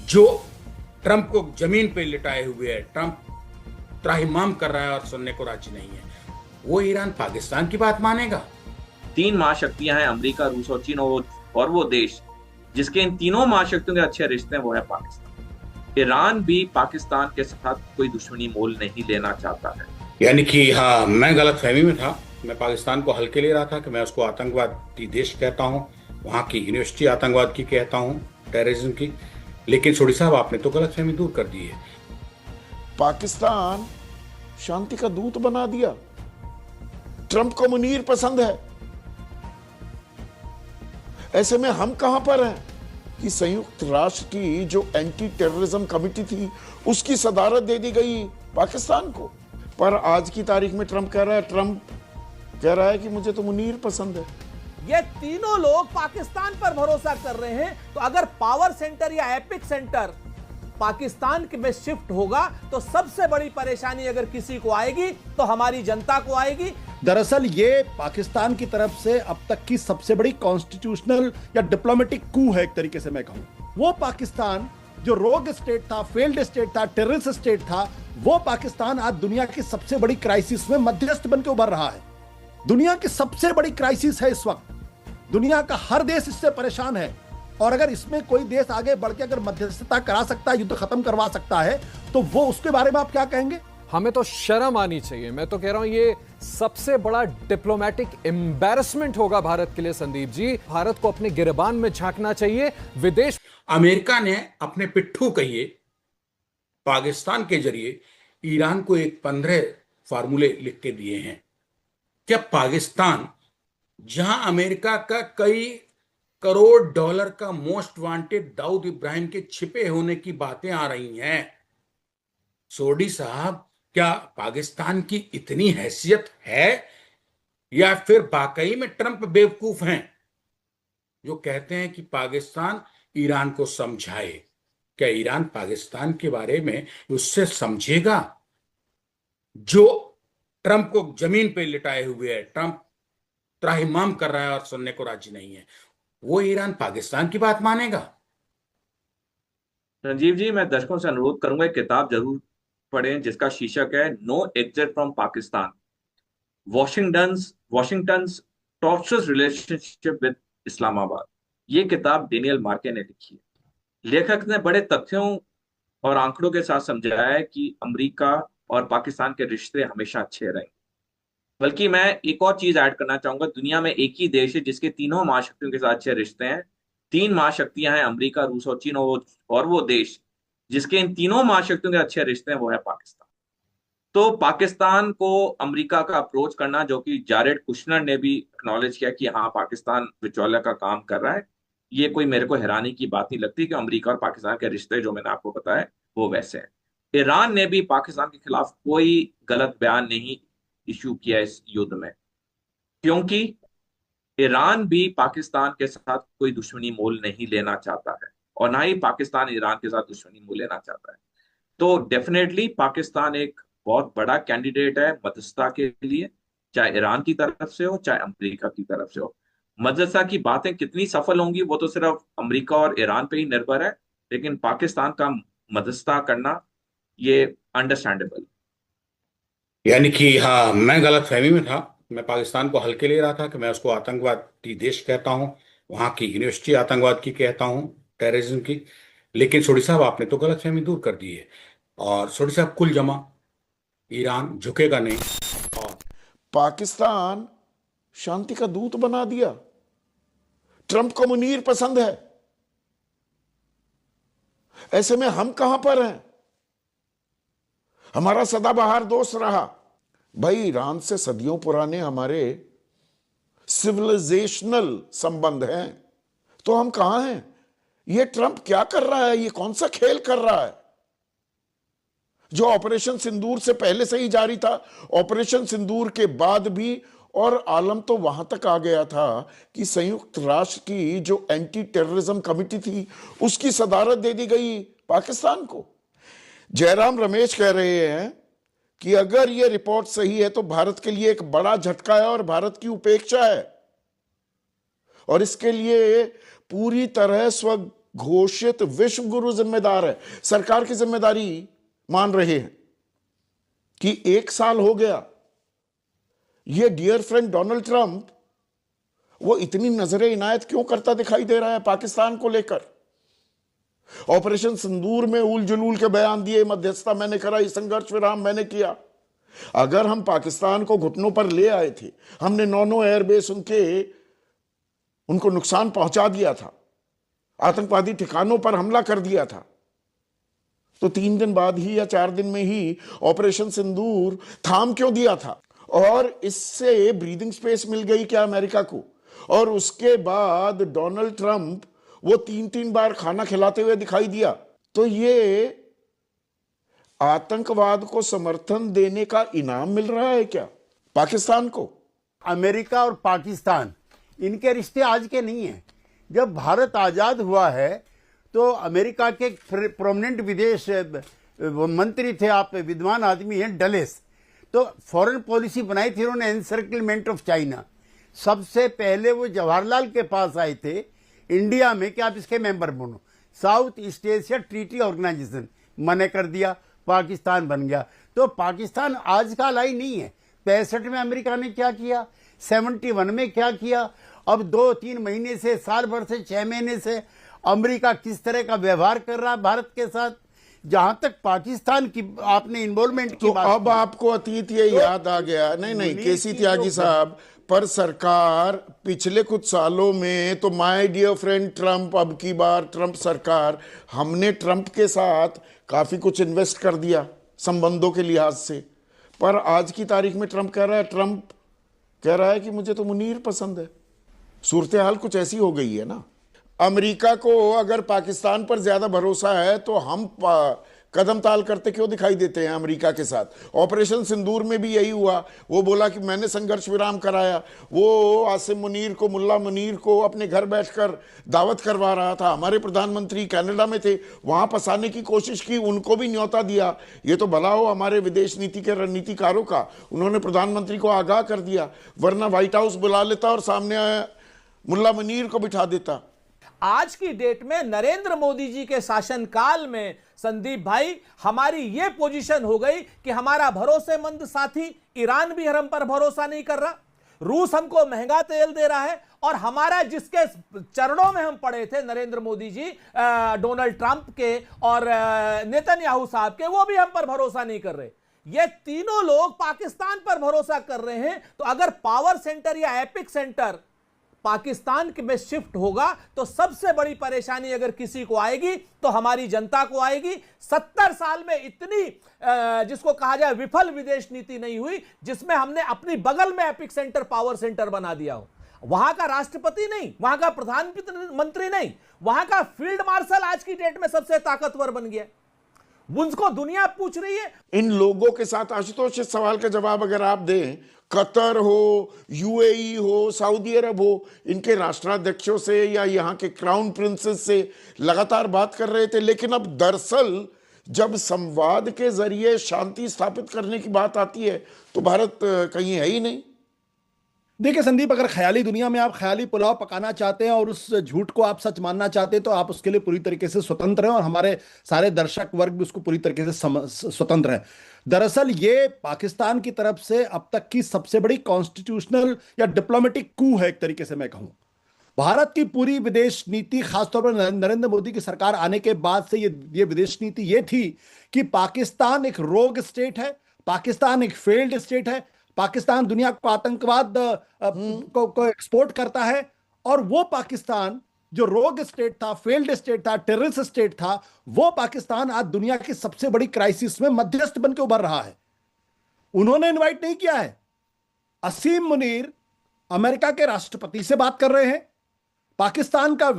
जो ट्रंप को जमीन पे लिटाए हुए है, ट्रंप त्राहिमाम कर रहा है और सुनने को राजी नहीं है, वो ईरान पाकिस्तान की बात मानेगा? तीन महाशक्तियां हैं, अमेरिका, रूस और चीन, और वो देश जिसके इन तीनों महाशक्तियों के अच्छे रिश्ते हैं वो है पाकिस्तान। ईरान भी पाकिस्तान के साथ कोई दुश्मनी मोल नहीं लेना चाहता है। यानी कि हाँ, मैं गलत फहमी में था। मैं पाकिस्तान को हल्के ले रहा था कि मैं उसको आतंकवादी देश कहता हूँ, वहाँ की यूनिवर्सिटी आतंकवाद की कहता हूँ, टेररिज्म की। लेकिन सोडी साहब, आपने तो गलत फहमी दूर कर दी है। पाकिस्तान शांति का दूत बना दिया। ट्रंप को मुनीर पसंद है। ऐसे में हम कहां पर हैं कि संयुक्त राष्ट्र की जो एंटी टेररिज्म कमेटी थी उसकी सदारत दे दी गई पाकिस्तान को। पर आज की तारीख में ट्रंप कह रहा है कि मुझे तो मुनीर पसंद है। ये तीनों लोग पाकिस्तान पर भरोसा कर रहे हैं, तो अगर पावर सेंटर या एपिक सेंटर पाकिस्तान में शिफ्ट होगा तो सबसे बड़ी परेशानी अगर किसी को आएगी तो हमारी जनता को आएगी। दरअसल ये पाकिस्तान की तरफ से अब तक की सबसे बड़ी कॉन्स्टिट्यूशनल या डिप्लोमेटिक कू है, एक तरीके से मैं कहूं। वो पाकिस्तान जो रोग स्टेट था, फेल्ड स्टेट था, टेररिस्ट स्टेट था, वो पाकिस्तान आज दुनिया की सबसे बड़ी क्राइसिस में मध्यस्थ बनकर उभर रहा है। दुनिया की सबसे बड़ी क्राइसिस है इस वक्त। दुनिया का हर देश इससे परेशान है, और अगर इसमें कोई देश आगे बढ़ के अगर मध्यस्थता करा सकता है, युद्ध खत्म करवा सकता है, तो वो उसके बारे में आप क्या कहेंगे? हमें तो शर्म आनी चाहिए। मैं तो कह रहा हूं ये सबसे बड़ा डिप्लोमेटिक एम्बैरसमेंट होगा भारत के लिए। संदीप जी, भारत को अपने गिरबान में झांकना चाहिए। विदेश अमेरिका ने अपने पिट्ठू कहिए पाकिस्तान के जरिए ईरान को एक 15 फार्मूले लिख के दिए हैं। क्या पाकिस्तान, जहां अमेरिका का कई करोड़ डॉलर का मोस्ट वांटेड दाऊद इब्राहिम के छिपे होने की बातें आ रही हैं, सोडी साहब, क्या पाकिस्तान की इतनी हैसियत है, या फिर वाकई में ट्रंप बेवकूफ हैं जो कहते हैं कि पाकिस्तान ईरान को समझाए? क्या ईरान पाकिस्तान के बारे में उससे समझेगा? जो ट्रंप को जमीन पे लिटाए हुए है, ट्रंप त्राहिमाम कर रहा है और सुनने को राजी नहीं है, वो ईरान पाकिस्तान की बात मानेगा? संजीव जी, मैं दर्शकों से अनुरोध करूंगा एक किताब जरूर पढ़ें जिसका शीर्षक है no exit from Pakistan, Washington's torturous relationship with Islamabad. ये किताब डेनियल मार्के ने लिखी है। लेखक ने बड़े तथ्यों और आंकड़ों के साथ समझाया है कि अमेरिका और पाकिस्तान के रिश्ते हमेशा अच्छे रहे। बल्कि मैं एक और चीज ऐड करना चाहूंगा, दुनिया में एक ही देश है जिसके तीनों महाशक्तियों के साथ अच्छे रिश्ते हैं। तीन महाशक्तियां हैं, अमेरिका, रूस और चीन, और वो देश जिसके इन तीनों महाशक्तियों के अच्छे रिश्ते हैं वो है पाकिस्तान। तो पाकिस्तान को अमेरिका का अप्रोच करना, जो कि जारेड कुशनर ने भी एक्नॉलेज किया कि हाँ पाकिस्तान बिचौलिया का काम कर रहा है, ये कोई मेरे को हैरानी की बात नहीं लगती कि अमेरिका और पाकिस्तान के रिश्ते जो मैंने आपको बताया वो वैसे हैं। ईरान ने भी पाकिस्तान के खिलाफ कोई गलत बयान नहीं इशू किया इस युद्ध में, क्योंकि ईरान भी पाकिस्तान के साथ कोई दुश्मनी मोल नहीं लेना चाहता है, और ना ही पाकिस्तान ईरान के साथ दुश्मनी मोल लेना चाहता है। तो डेफिनेटली पाकिस्तान एक बहुत बड़ा कैंडिडेट है मध्यस्थता के लिए, चाहे ईरान की तरफ से हो चाहे अमेरिका की तरफ से हो। मध्यस्थता की बातें कितनी सफल होंगी वो तो सिर्फ अमेरिका और ईरान पे ही निर्भर है, लेकिन पाकिस्तान का मध्यस्थता करना ये अंडरस्टैंडेबल। यानी कि हाँ, मैं गलत फहमी में था। मैं पाकिस्तान को हल्के ले रहा था कि मैं उसको आतंकवादी देश कहता हूँ, वहाँ की यूनिवर्सिटी आतंकवाद की कहता हूँ, टेररिज्म की। लेकिन सोडी साहब, आपने तो गलत फहमी दूर कर दी है। और सोडी साहब, कुल जमा ईरान झुकेगा नहीं। और पाकिस्तान शांति का दूत बना दिया। ट्रंप को मुनीर पसंद है। ऐसे में हम कहां पर हैं? हमारा सदाबहार दोस्त रहा। भाई, ईरान से सदियों पुराने हमारे सिविलाइजेशनल संबंध हैं, तो हम कहां हैं? ये ट्रंप क्या कर रहा है? ये कौन सा खेल कर रहा है जो ऑपरेशन सिंदूर से पहले से ही जारी था, ऑपरेशन सिंदूर के बाद भी? और आलम तो वहां तक आ गया था कि संयुक्त राष्ट्र की जो एंटी टेररिज्म कमेटी थी उसकी सदारत दे दी गई पाकिस्तान को। जयराम रमेश कह रहे हैं कि अगर यह रिपोर्ट सही है तो भारत के लिए एक बड़ा झटका है और भारत की उपेक्षा है, और इसके लिए पूरी तरह स्व घोषित विश्व गुरु जिम्मेदार है, सरकार की जिम्मेदारी मान रहे हैं कि 1 साल हो गया, ये डियर फ्रेंड डोनाल्ड ट्रंप वो इतनी नजरे इनायत क्यों करता दिखाई दे रहा है पाकिस्तान को लेकर? ऑपरेशन सिंदूर में उल जुलूल के बयान दिए, मध्यस्थता मैंने कराई, संघर्ष विराम मैंने किया। अगर हम पाकिस्तान को घुटनों पर ले आए थे, हमने 9 एयरबेस उनको नुकसान पहुंचा दिया था, आतंकवादी ठिकानों पर हमला कर दिया था, तो 3 दिन बाद ही या 4 दिन में ही ऑपरेशन सिंदूर थाम क्यों दिया था? और इससे ब्रीदिंग स्पेस मिल गई क्या अमेरिका को? और उसके बाद डोनाल्ड ट्रंप वो 3-3 बार खाना खिलाते हुए दिखाई दिया। तो ये आतंकवाद को समर्थन देने का इनाम मिल रहा है क्या पाकिस्तान को? अमेरिका और पाकिस्तान इनके रिश्ते आज के नहीं हैं। जब भारत आजाद हुआ है तो अमेरिका के प्रोमिनेंट विदेश मंत्री थे, आप विद्वान आदमी हैं, डलेस, तो फॉरेन पॉलिसी बनाई थी उन्होंने, एनसर्कलमेंट ऑफ चाइना। सबसे पहले वो जवाहरलाल के पास आए थे इंडिया में कि आप इसके मेंबर बनो। South east Asia treaty organization मने कर दिया, पाकिस्तान बन गया। तो पाकिस्तान आज का लाई नहीं है। 65 में अमेरिका ने क्या किया, 71 में क्या किया, अब 2-3 महीने से, साल भर से, 6 महीने से अमेरिका किस तरह का व्यवहार कर रहा है भारत के साथ। जहां तक पाकिस्तान की आपने इन्वॉल्वमेंट की तो बात अब आपको अतीत ये याद आ गया? नहीं केसी त्यागी साहब, पर सरकार पिछले कुछ सालों में तो माय डियर फ्रेंड ट्रंप, अब की बार ट्रंप सरकार, हमने ट्रंप के साथ काफी कुछ इन्वेस्ट कर दिया संबंधों के लिहाज से, पर आज की तारीख में ट्रंप कह रहा है कि मुझे तो मुनीर पसंद है। सूरत हाल कुछ ऐसी हो गई है ना। अमेरिका को अगर पाकिस्तान पर ज्यादा भरोसा है तो हम कदम ताल करते क्यों दिखाई देते हैं अमेरिका के साथ? ऑपरेशन सिंदूर में भी यही हुआ, वो बोला कि मैंने संघर्ष विराम कराया, वो आसिम मुनीर को, मुल्ला मुनीर को अपने घर बैठकर दावत करवा रहा था। हमारे प्रधानमंत्री कनाडा में थे, वहां फंसाने की कोशिश की, उनको भी न्योता दिया। ये तो भला हो हमारे विदेश नीति के रणनीतिकारों का, उन्होंने प्रधानमंत्री को आगाह कर दिया, वरना व्हाइट हाउस बुला लेता और सामने मुल्ला मुनीर को बिठा देता। आज की डेट में नरेंद्र मोदी जी के शासनकाल में संदीप भाई हमारी यह पोजीशन हो गई कि हमारा भरोसेमंद साथी ईरान भी हम पर भरोसा नहीं कर रहा, रूस हमको महंगा तेल दे रहा है, और हमारा जिसके चरणों में हम पड़े थे नरेंद्र मोदी जी, डोनाल्ड ट्रंप के और नेतन्याहू साहब के, वो भी हम पर भरोसा नहीं कर रहे। ये तीनों लोग पाकिस्तान पर भरोसा कर रहे हैं। तो अगर पावर सेंटर या एपिक सेंटर पाकिस्तान में शिफ्ट होगा तो सबसे बड़ी परेशानी अगर किसी को आएगी तो हमारी जनता को आएगी। 70 साल में इतनी जिसको कहा जाए विफल विदेश नीति नहीं हुई जिसमें हमने अपनी बगल में एपिक सेंटर, पावर सेंटर बना दिया हो। वहां का राष्ट्रपति नहीं, वहां का प्रधानमंत्री नहीं, वहां का फील्ड मार्शल आज की डेट में सबसे ताकतवर बन गया। उनको दुनिया पूछ रही है। इन लोगों के साथ आशुतोष, इस सवाल का जवाब अगर आप दें, कतर हो, यूएई हो, सऊदी अरब हो, इनके राष्ट्राध्यक्षों से या यहाँ के क्राउन प्रिंसेस से लगातार बात कर रहे थे, लेकिन अब दरअसल जब संवाद के जरिए शांति स्थापित करने की बात आती है तो भारत कहीं है ही नहीं। देखिए संदीप, अगर ख्याली दुनिया में आप ख्याली पुलाव पकाना चाहते हैं और उस झूठ को आप सच मानना चाहते हैं तो आप उसके लिए पूरी तरीके से स्वतंत्र हैं, और हमारे सारे दर्शक वर्ग भी उसको पूरी तरीके से स्वतंत्र हैं। दरअसल ये पाकिस्तान की तरफ से अब तक की सबसे बड़ी कॉन्स्टिट्यूशनल या डिप्लोमेटिक कू है, एक तरीके से मैं कहूं। भारत की पूरी विदेश नीति, खासतौर पर नरेंद्र मोदी की सरकार आने के बाद से ये विदेश नीति ये थी कि पाकिस्तान एक रोग स्टेट है, पाकिस्तान एक फेल्ड स्टेट है, पाकिस्तान दुनिया को आतंकवाद को एक्सपोर्ट करता है, और वो पाकिस्तान जो रोग स्टेट था, फेल्ड स्टेट था, टेररिस्ट स्टेट था, वो पाकिस्तान आज दुनिया की सबसे बड़ी क्राइसिस में मध्यस्थ बनकर उभर रहा है। उन्होंने इनवाइट नहीं किया है। असीम मुनीर अमेरिका के राष्ट्रपति से बात कर रहे हैं, पाकिस्तान का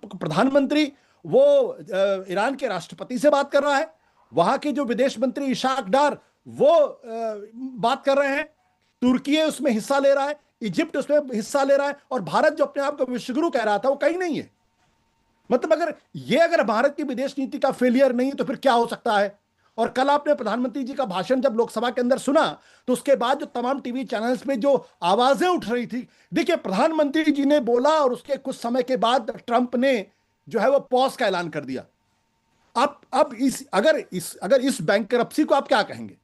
प्रधानमंत्री वो ईरान के राष्ट्रपति से बात कर रहा है, वहां के जो विदेश मंत्री इशाक डार वो बात कर रहे हैं, तुर्की उसमें हिस्सा ले रहा है, इजिप्ट उसमें हिस्सा ले रहा है, और भारत जो अपने आप को विश्वगुरु कह रहा था वो कहीं नहीं है। मतलब अगर भारत की विदेश नीति का फेलियर नहीं तो फिर क्या हो सकता है? और कल आपने प्रधानमंत्री जी का भाषण जब लोकसभा के अंदर सुना तो उसके बाद जो तमाम टीवी चैनल्स पे जो आवाजें उठ रही थी, देखिए प्रधानमंत्री जी ने बोला और उसके कुछ समय के बाद ट्रंप ने जो है वो पॉज का ऐलान कर दिया। अब अगर इस बैंकरप्सी को आप क्या कहेंगे?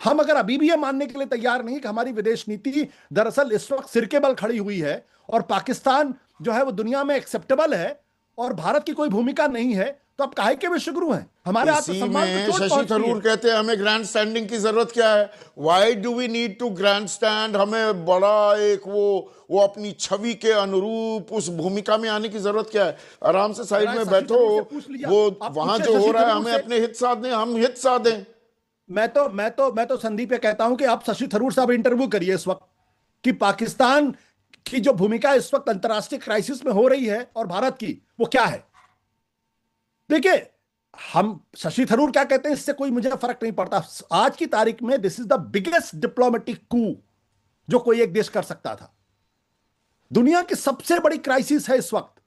हम अगर अभी भी ये मानने के लिए तैयार नहीं कि हमारी विदेश नीति दरअसल इस वक्त सिर के बल खड़ी हुई है और पाकिस्तान जो है वो दुनिया में एक्सेप्टेबल है और भारत की कोई भूमिका नहीं है, तो अब काहे के विश्वगुरु हैं? हमारे इसी में शशि थरूर कहते हैं हमें ग्रैंड स्टैंडिंग की जरूरत क्या है? Why do we need to grandstand? हमें बड़ा एक वो अपनी छवि के अनुरूप उस भूमिका में आने की जरूरत क्या है? आराम से साइड में बैठो, वो वहां जो हो रहा है हमें अपने हित साधने, हम हित साधें। मैं तो संदीप ये कहता हूं कि आप शशि थरूर साहब इंटरव्यू करिए इस वक्त कि पाकिस्तान की जो भूमिका इस वक्त अंतर्राष्ट्रीय क्राइसिस में हो रही है और भारत की, वो क्या है। देखिए, हम शशि थरूर क्या कहते हैं इससे कोई मुझे फर्क नहीं पड़ता। आज की तारीख में this is the biggest diplomatic coup जो कोई एक देश कर सकता था। दुनिया की सबसे बड़ी क्राइसिस है इस वक्त।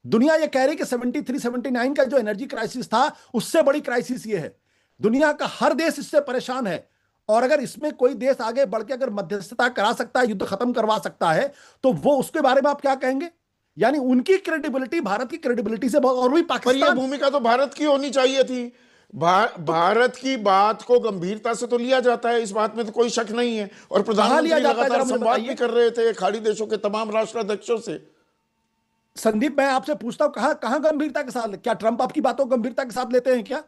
दुनिया ये कह रही कि 73-79 का जो एनर्जी क्राइसिस था उससे बड़ी क्राइसिस ये है। दुनिया का हर देश इससे परेशान है और अगर इसमें कोई देश आगे बढ़ के अगर मध्यस्थता करा सकता है, युद्ध खत्म करवा सकता है, तो वो उसके बारे में आप क्या कहेंगे? यानी उनकी क्रेडिबिलिटी भारत की क्रेडिबिलिटी से बहुत, और भी पर यह भूमिका तो भारत की होनी चाहिए थी। भारत की बात को गंभीरता से तो लिया जाता है, इस बात में तो कोई शक नहीं है। और प्रधानमंत्री लगातार संवाद भी कर रहे थे खाड़ी देशों के तमाम राष्ट्राध्यक्षों से। संदीप, मैं आपसे पूछता हूं, कहां गंभीरता के साथ? क्या ट्रंप आपकी बातों को गंभीरता के साथ लेते हैं क्या?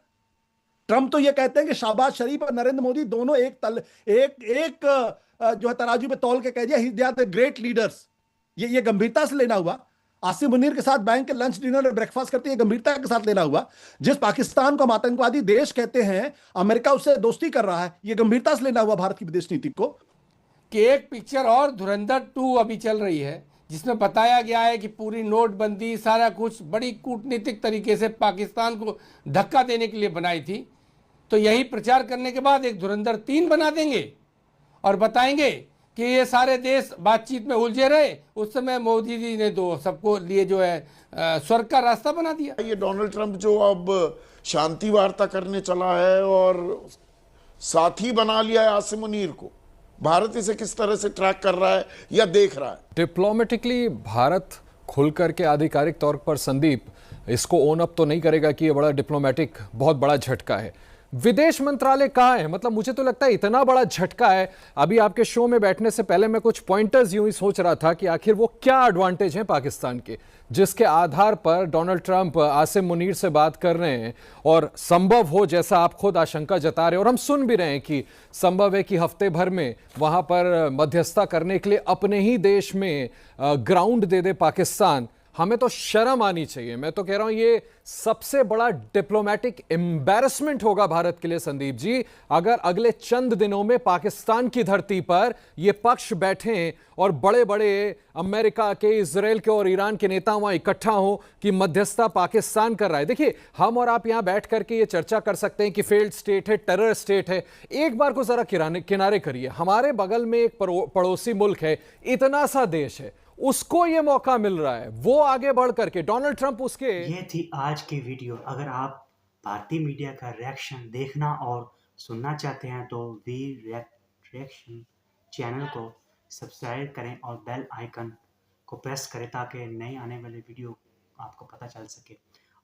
ट्रंप तो ये कहते हैं कि शहबाज शरीफ और नरेंद्र मोदी दोनों एक जो है तराजू पे तौल के कह दिया, they are the great leaders. ये गंभीरता से लेना हुआ। आसिम मुनीर के साथ बैंक के लंच डिनर और ब्रेकफास्ट करते हैं, गंभीरता के साथ लेना हुआ। जिस पाकिस्तान को हम आतंकवादी देश कहते हैं, अमेरिका उससे दोस्ती कर रहा है, ये गंभीरता से लेना हुआ भारत की विदेश नीति को। कि एक पिक्चर और धुरंधर 2 अभी चल रही है जिसमें बताया गया है कि पूरी नोटबंदी सारा कुछ बड़ी कूटनीतिक तरीके से पाकिस्तान को धक्का देने के लिए बनाई थी। तो यही प्रचार करने के बाद एक धुरंधर 3 बना देंगे और बताएंगे कि ये सारे देश बातचीत में उलझे रहे, उस समय मोदी जी ने तो सबको लिए जो है स्वर्ग का रास्ता बना दिया। ये डोनाल्ड ट्रंप जो अब शांति वार्ता करने चला है और साथी बना लिया है आसिम मुनीर को, भारत इसे किस तरह से ट्रैक कर रहा है या देख रहा है? डिप्लोमेटिकली भारत खुल करके आधिकारिक तौर पर संदीप इसको ओन अप तो नहीं करेगा कि ये बड़ा डिप्लोमेटिक बहुत बड़ा झटका है। विदेश मंत्रालय कहाँ है? मतलब मुझे तो लगता है इतना बड़ा झटका है। अभी आपके शो में बैठने से पहले मैं कुछ पॉइंटर्स यूं ही सोच रहा था कि आखिर वो क्या एडवांटेज हैं पाकिस्तान के, जिसके आधार पर डोनाल्ड ट्रंप आसिम मुनीर से बात कर रहे हैं और संभव हो, जैसा आप खुद आशंका जता रहे हैं और हम सुन भी रहे हैं कि संभव है कि हफ्ते भर में वहां पर मध्यस्थता करने के लिए अपने ही देश में ग्राउंड दे दे पाकिस्तान। हमें तो शर्म आनी चाहिए। मैं तो कह रहा हूं ये सबसे बड़ा डिप्लोमेटिक एम्बैरसमेंट होगा भारत के लिए संदीप जी, अगर अगले चंद दिनों में पाकिस्तान की धरती पर ये पक्ष बैठे और बड़े बड़े अमेरिका के, इजराइल के और ईरान के नेता वहां इकट्ठा हो कि मध्यस्थता पाकिस्तान कर रहा है। देखिए, हम और आप यहां बैठ करके ये चर्चा कर सकते हैं कि फेल्ड स्टेट है, टेरर स्टेट है। एक बार को जरा किनारे करिए, हमारे बगल में एक पड़ोसी मुल्क है, इतना सा देश है, उसको ये मौका मिल रहा है, वो आगे बढ़ करके डोनाल्ड ट्रंप उसके। ये थी आज की वीडियो। अगर आप भारतीय मीडिया का रिएक्शन देखना और सुनना चाहते हैं तो वी रिएक्शन चैनल को सब्सक्राइब करें और बेल आइकन को प्रेस करें ताकि नए आने वाले वीडियो आपको पता चल सके,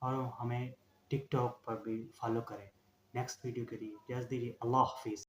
और हमें टिकटॉक पर भी फॉलो करें। नेक्स्ट वीडियो के लिए इजाज़त दीजिए। अल्लाह हाफिज़।